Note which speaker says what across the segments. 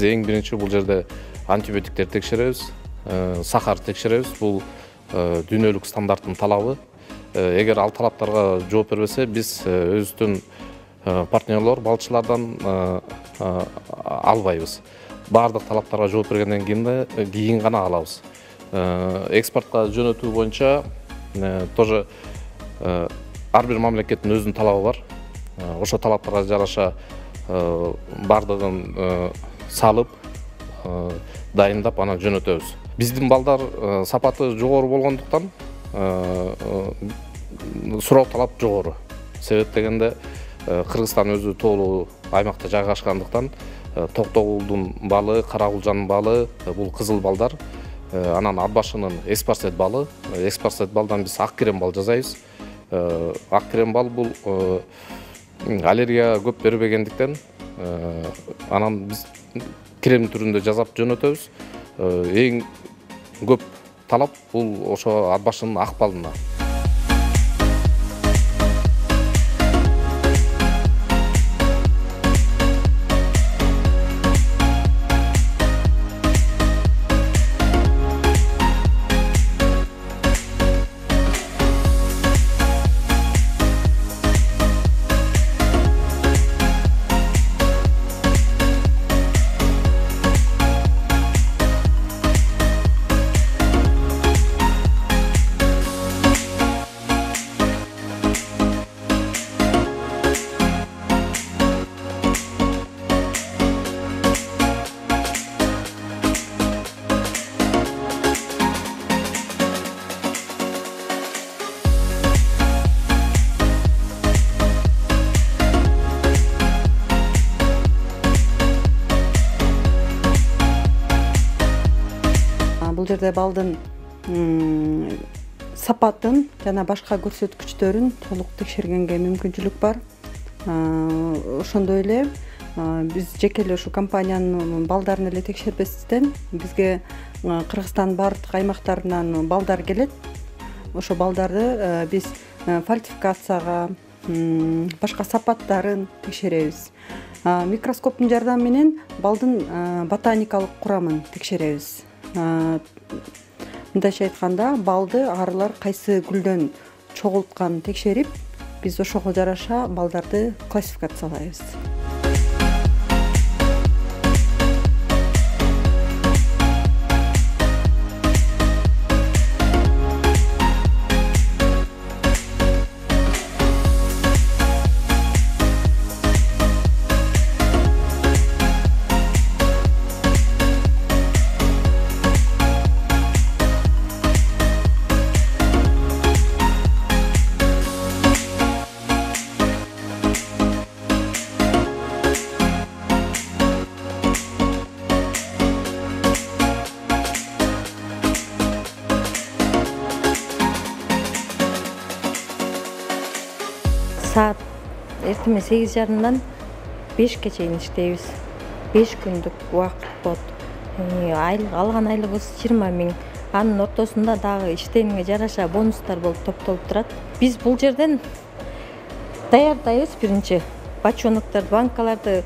Speaker 1: Биз эң биринчи бул жерде антибиотиктерди текшеребиз, сахарды текшеребиз. Бул дүйнөлүк стандарттын талабы. Эгер ал талаптарга жооп бербесе, биз өзүбүздүн партнерлор, балчылардан албайбыз. Бардык талаптарга жооп бергенден кийин гана алабыз. Экспортко жөнөтүү боюнча тоже ар бир мамлекеттин өзүнүн талабы бар. Ошо талаптарга жараша бардыгын салып, дайындап, анан жөнөтөбүз. Биздин балдар сапаты жогору болгондуктан суроо талап жогору. Себеп дегенде Кыргызстан өзү тоолуу аймакта жайгашкандыктан Токтогулдун балы, Карагулжанын балы, бул кызыл балдар. Анан Атбашынын Эспарсет балы. Эспарсет балдан биз ак крем бал жасайбыз. Ак крем бал бул аллергия көп бербегендиктен анан биз крем түрүндө жасап жөнөтөбүз. Эң көп талап бул ошо Атбашынын ак балына.
Speaker 2: Бул жерде балдын сапатын жана башка көрсөткүчтөрүн толук текшергенге мүмкүнчүлүк бар. Ошондой эле биз жеке эле ушу компаниянын балдарын эле текшербестен бизге Кыргызстандын бардык аймактарынан балдар келет. Ошо балдарды биз фальсификацияга, башка сапаттарын текшеребиз. Микроскоптун жардамы менен балдын ботаникалык курамын текшеребиз. Мындайча айтканда, балды арылар кайсы гүлдөн чогултканын текшерип, биз ошого жараша балдарды классификациялайбыз.
Speaker 3: Saat эртеме 8:30-дан 5-ке чейин иштейбиз. 5 күндүк убакыт болот. Алган айлыгыбыз 20 000. Анын ортосунда дагы иштегенге жараша бонустар болуп топтолуп турат. Биз бул жерден даярдайбыз биринчи. Бочоноктор, банкаларды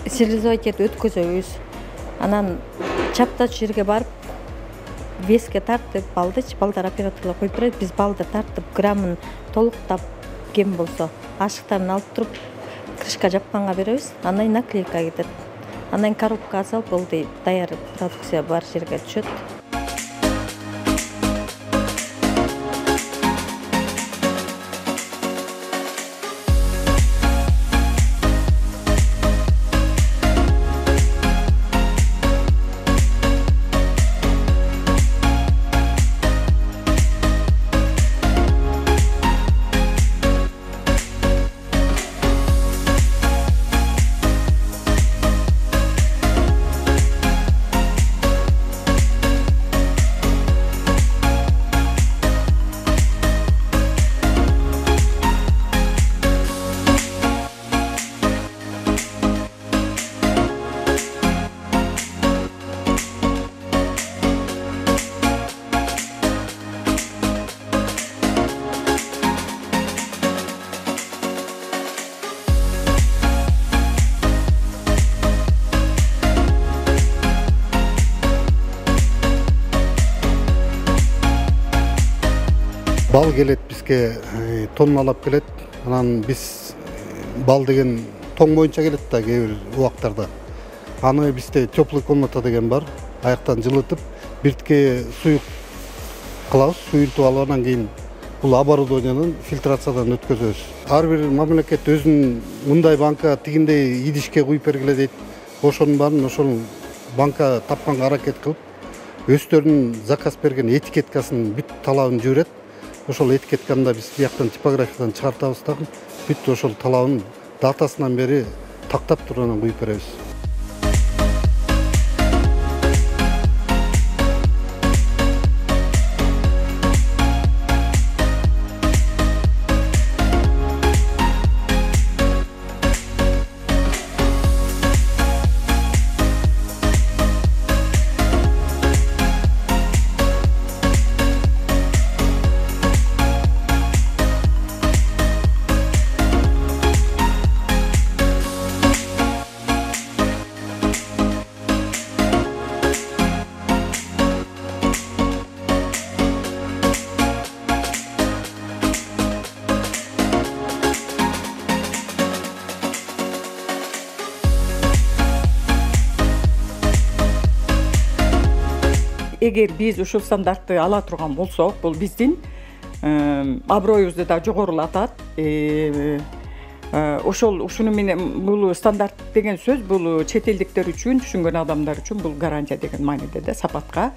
Speaker 3: стерилизовать этип өткөзөбүз. Анан чаптачу жерге барып, веске тартып, балдар операторлор коюп берет. Биз балды тартып, граммын толуктап, кем болсо ашыктарын алып туруп крышка жапканга беребиз. Андан наклейка кетет. Андан коробкага салып, болду, даяр продукция бар жерге түшөт.
Speaker 4: бал келет бизге, тонналап келет. Анан биз бал деген тоң боюнча келет да кээ бир убактарда. Аны бизде теплый комната деген бар. Аяктан жылытып, биртке суюк кылабыз, суюртуп алып анан кийин бул оборудованиянын фильтрациядан өткөзөбүз. Ар бир мамлекет өзүнүн мындай банка тигиндей идишке куюп бергиле дейт. Ошонун баарын ошол банка тапканга аракет кылып, өздөрүнүн заказ берген этикеткасын бүт талабын жиберет. Ошол этикетканы да биз бияктан типографиядан чыгартабыз дагы. Бүт ошол талабын датасынан бери тактап туруп анан куюп беребиз.
Speaker 5: Эгер биз ушул стандартты ала турган болсок, бул биздин аброюбузду да жогорулатат. Ушуну менен бул стандарт деген сөз бул чет элдиктер үчүн, түшүнгөн адамдар үчүн бул гарантия деген мааниде да сапатка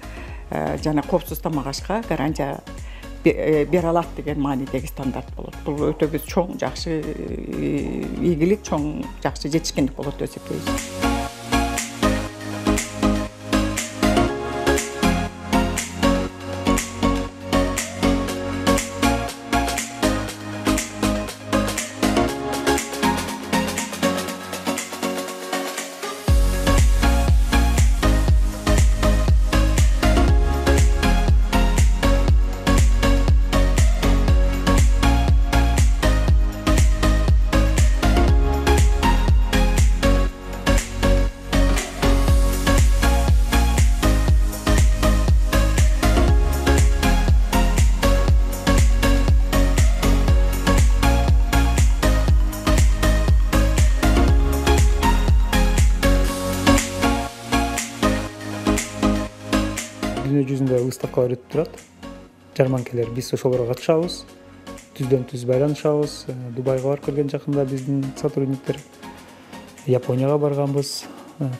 Speaker 5: жана коопсуз тамак ашка гарантия бере алат деген маанидеги стандарт болот. Бул өтө биз чоң жакшы ийгилик, чоң жакшы жетишкендик болот деп эсептейбиз.
Speaker 6: Dünya жүзүндө выставкалар өтүп турат. Жарманкелер биз ошолорго катышабыз. Түздөн түз байланышабыз. Дубайга барып келген жакында биздин сотрудниктер. Японияга барганбыз,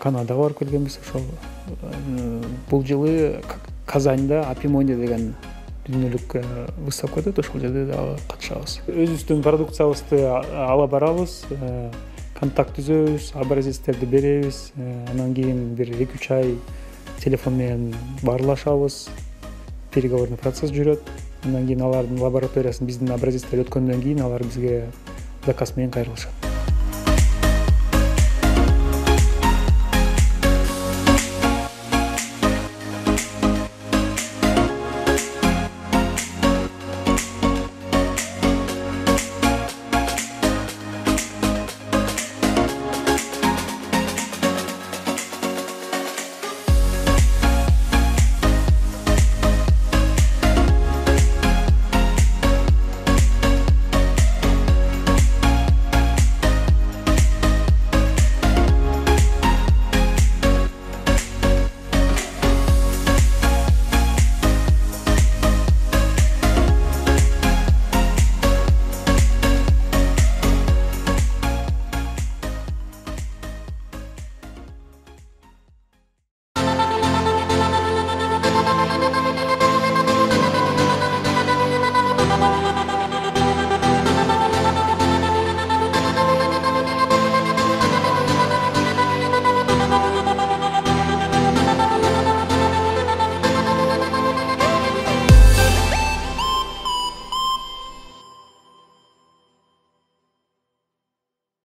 Speaker 6: Канадага барып келгенбиз. Ошол бул жылы Казанда Апимония деген дүйнөлүк выставка өтөт. Ошол жерде дагы катышабыз. Өзүбүздүн продукциябызды ала барабыз. Контакт түзөбүз, образецтерди беребиз. Анан кийин бир 2-3 ай телефон менен баарлашабыз. Переговорный процесс жүрөт. Андан кийин алардын лабораториясын биздин образецтер өткөндөн кийин алар бизге заказ менен кайрылышат.